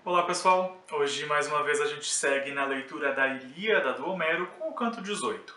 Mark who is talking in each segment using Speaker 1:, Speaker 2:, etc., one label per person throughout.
Speaker 1: Olá pessoal, hoje mais uma vez a gente segue na leitura da Ilíada do Homero com o canto 18.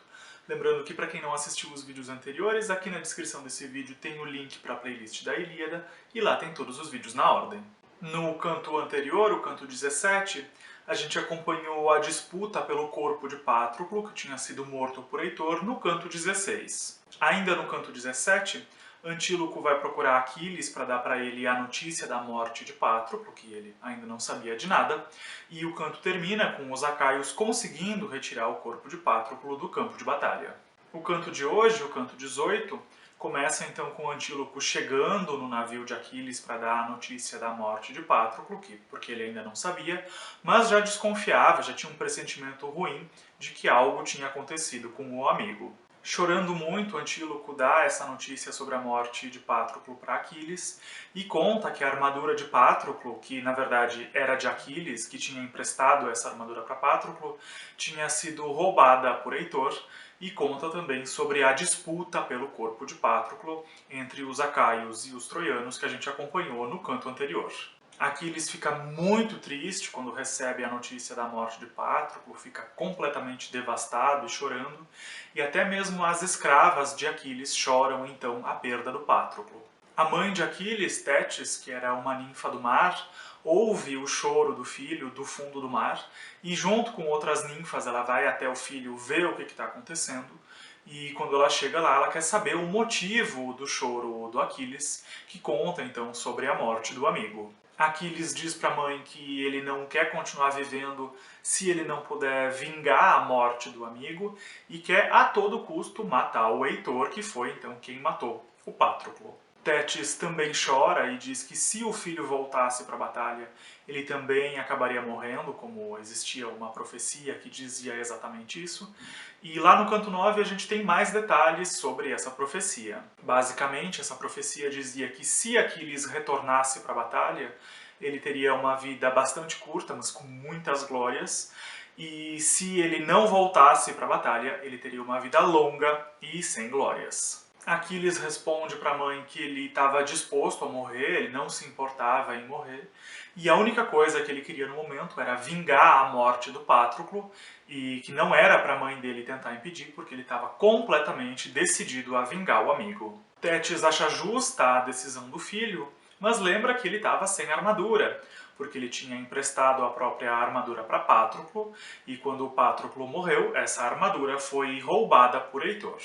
Speaker 1: Lembrando que para quem não assistiu os vídeos anteriores, aqui na descrição desse vídeo tem o link para a playlist da Ilíada e lá tem todos os vídeos na ordem. No canto anterior, o canto 17, a gente acompanhou a disputa pelo corpo de Patroclo, que tinha sido morto por Heitor, no canto 16. Ainda no canto 17, Antíloco vai procurar Aquiles para dar para ele a notícia da morte de Patroclo, que ele ainda não sabia de nada, e o canto termina com os acaios conseguindo retirar o corpo de Patroclo do campo de batalha. O canto de hoje, o canto 18, começa então com Antíloco chegando no navio de Aquiles para dar a notícia da morte de Patroclo, porque ele ainda não sabia, mas já desconfiava, já tinha um pressentimento ruim de que algo tinha acontecido com o amigo. Chorando muito, Antíloco dá essa notícia sobre a morte de Patroclo para Aquiles e conta que a armadura de Patroclo, que na verdade era de Aquiles, que tinha emprestado essa armadura para Patroclo, tinha sido roubada por Heitor, e conta também sobre a disputa pelo corpo de Patroclo entre os acaios e os troianos que a gente acompanhou no canto anterior. Aquiles fica muito triste quando recebe a notícia da morte de Patroclo, fica completamente devastado e chorando, e até mesmo as escravas de Aquiles choram então a perda do Patroclo. A mãe de Aquiles, Tétis, que era uma ninfa do mar, ouve o choro do filho do fundo do mar e junto com outras ninfas ela vai até o filho ver o que está acontecendo. E quando ela chega lá, ela quer saber o motivo do choro do Aquiles, que conta então sobre a morte do amigo. Aquiles diz para a mãe que ele não quer continuar vivendo se ele não puder vingar a morte do amigo e quer a todo custo matar o Heitor, que foi então quem matou o Patroclo. Tétis também chora e diz que se o filho voltasse para a batalha, ele também acabaria morrendo, como existia uma profecia que dizia exatamente isso. E lá no canto 9 a gente tem mais detalhes sobre essa profecia. Basicamente, essa profecia dizia que se Aquiles retornasse para a batalha, ele teria uma vida bastante curta, mas com muitas glórias, e se ele não voltasse para a batalha, ele teria uma vida longa e sem glórias. Aquiles responde para a mãe que ele estava disposto a morrer, ele não se importava em morrer, e a única coisa que ele queria no momento era vingar a morte do Patroclo, e que não era para a mãe dele tentar impedir, porque ele estava completamente decidido a vingar o amigo. Tétis acha justa a decisão do filho, mas lembra que ele estava sem armadura, porque ele tinha emprestado a própria armadura para Patroclo, e quando o Patroclo morreu, essa armadura foi roubada por Heitor.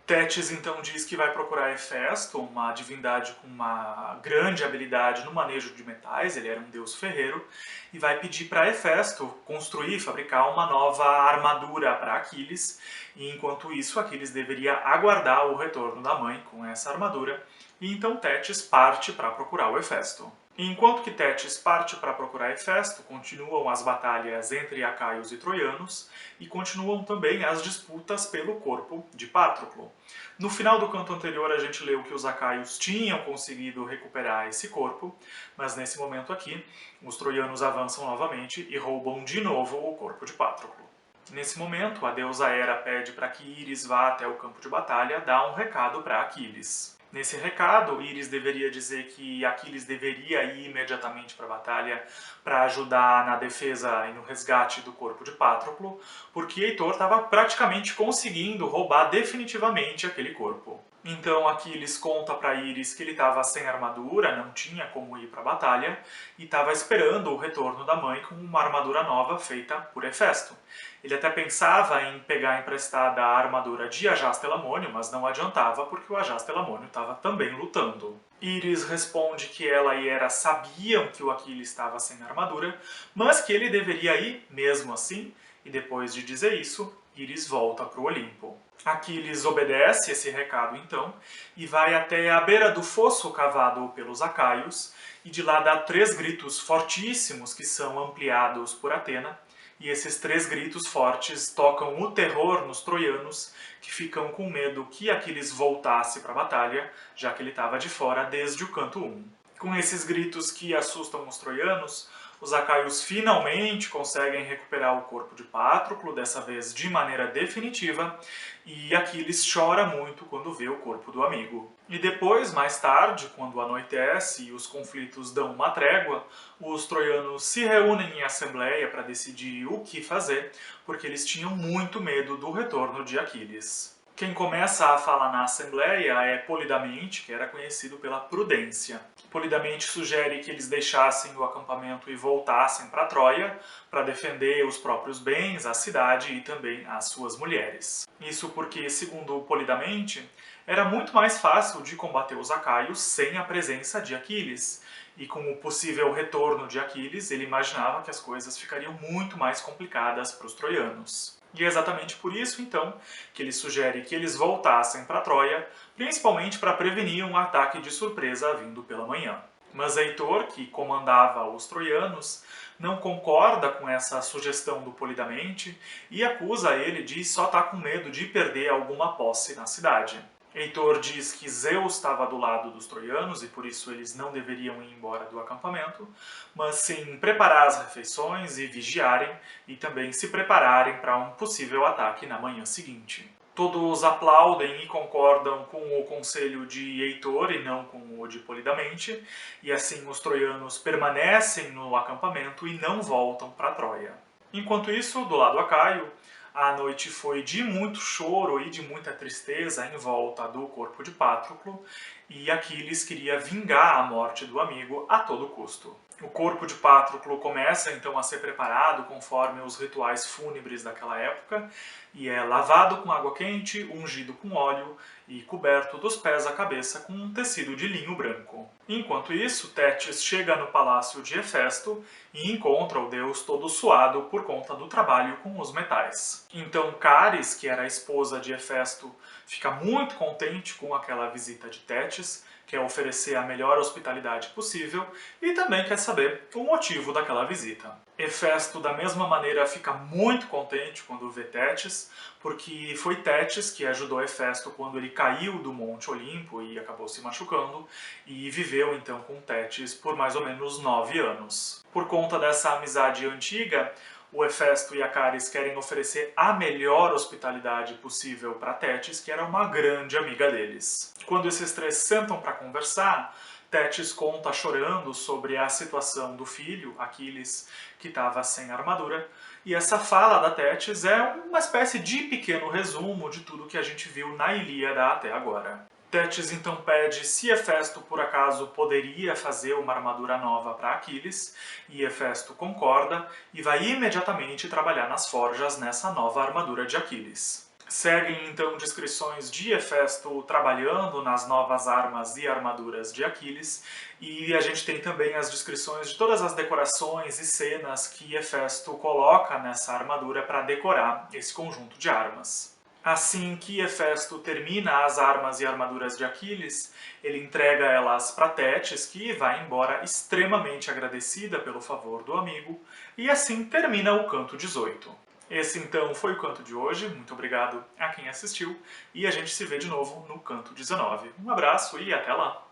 Speaker 1: Tétis então diz que vai procurar Hefesto, uma divindade com uma grande habilidade no manejo de metais, ele era um deus ferreiro, e vai pedir para Hefesto construir, fabricar uma nova armadura para Aquiles, e enquanto isso Aquiles deveria aguardar o retorno da mãe com essa armadura, e então Tétis parte para procurar o Hefesto. Enquanto que Tétis parte para procurar Hefesto, continuam as batalhas entre acaios e troianos e continuam também as disputas pelo corpo de Patroclo. No final do canto anterior a gente leu que os acaios tinham conseguido recuperar esse corpo, mas nesse momento aqui os troianos avançam novamente e roubam de novo o corpo de Patroclo. Nesse momento, a deusa Hera pede para que Íris vá até o campo de batalha dar um recado para Aquiles. Nesse recado, Íris deveria dizer que Aquiles deveria ir imediatamente para a batalha para ajudar na defesa e no resgate do corpo de Patroclo, porque Heitor estava praticamente conseguindo roubar definitivamente aquele corpo. Então Aquiles conta para Íris que ele estava sem armadura, não tinha como ir para a batalha, e estava esperando o retorno da mãe com uma armadura nova feita por Hefesto. Ele até pensava em pegar emprestada a armadura de Ajás Telamônio, mas não adiantava porque o Ajás Telamônio estava também lutando. Íris responde que ela e Hera sabiam que o Aquiles estava sem armadura, mas que ele deveria ir mesmo assim, e depois de dizer isso, Íris volta para o Olimpo. Aquiles obedece esse recado então, e vai até a beira do fosso cavado pelos acaios, e de lá dá 3 gritos fortíssimos que são ampliados por Atena, e esses 3 gritos fortes tocam o terror nos troianos, que ficam com medo que Aquiles voltasse para a batalha, já que ele estava de fora desde o canto 1. Com esses gritos que assustam os troianos, Os acaios finalmente conseguem recuperar o corpo de Patroclo, dessa vez de maneira definitiva, e Aquiles chora muito quando vê o corpo do amigo. E depois, mais tarde, quando anoitece e os conflitos dão uma trégua, os troianos se reúnem em assembleia para decidir o que fazer, porque eles tinham muito medo do retorno de Aquiles. Quem começa a falar na assembleia é Polidamente, que era conhecido pela prudência. Polidamente sugere que eles deixassem o acampamento e voltassem para Troia para defender os próprios bens, a cidade e também as suas mulheres. Isso porque, segundo Polidamente, era muito mais fácil de combater os acaios sem a presença de Aquiles. E com o possível retorno de Aquiles, ele imaginava que as coisas ficariam muito mais complicadas para os troianos. E é exatamente por isso, então, que ele sugere que eles voltassem para Troia, principalmente para prevenir um ataque de surpresa vindo pela manhã. Mas Heitor, que comandava os troianos, não concorda com essa sugestão do Polidamente e acusa ele de só estar com medo de perder alguma posse na cidade. Heitor diz que Zeus estava do lado dos troianos e por isso eles não deveriam ir embora do acampamento, mas sim preparar as refeições e vigiarem e também se prepararem para um possível ataque na manhã seguinte. Todos aplaudem e concordam com o conselho de Heitor e não com o de Polidamente, e assim os troianos permanecem no acampamento e não voltam para Troia. Enquanto isso, do lado acaio, a noite foi de muito choro e de muita tristeza em volta do corpo de Patroclo, e Aquiles queria vingar a morte do amigo a todo custo. O corpo de Patroclo começa então a ser preparado conforme os rituais fúnebres daquela época, e é lavado com água quente, ungido com óleo e coberto dos pés à cabeça com um tecido de linho branco. Enquanto isso, Tétis chega no palácio de Hefesto e encontra o deus todo suado por conta do trabalho com os metais. Então Caris, que era a esposa de Hefesto, fica muito contente com aquela visita de Tétis, quer oferecer a melhor hospitalidade possível e também quer saber o motivo daquela visita. Hefesto, da mesma maneira, fica muito contente quando vê Tétis, porque foi Tétis que ajudou Hefesto quando ele caiu do Monte Olimpo e acabou se machucando, e viveu então com Tétis por mais ou menos 9 anos. Por conta dessa amizade antiga, o Hefesto e a Caris querem oferecer a melhor hospitalidade possível para Tétis, que era uma grande amiga deles. Quando esses três sentam para conversar, Tétis conta chorando sobre a situação do filho, Aquiles, que estava sem armadura, e essa fala da Tétis é uma espécie de pequeno resumo de tudo que a gente viu na Ilíada até agora. Tétis então pede se Hefesto por acaso poderia fazer uma armadura nova para Aquiles, e Hefesto concorda e vai imediatamente trabalhar nas forjas nessa nova armadura de Aquiles. Seguem então descrições de Hefesto trabalhando nas novas armas e armaduras de Aquiles, e a gente tem também as descrições de todas as decorações e cenas que Hefesto coloca nessa armadura para decorar esse conjunto de armas. Assim que Hefesto termina as armas e armaduras de Aquiles, ele entrega elas para Tétis, que vai embora extremamente agradecida pelo favor do amigo, e assim termina o canto 18. Esse então foi o canto de hoje, muito obrigado a quem assistiu, e a gente se vê de novo no canto 19. Um abraço e até lá!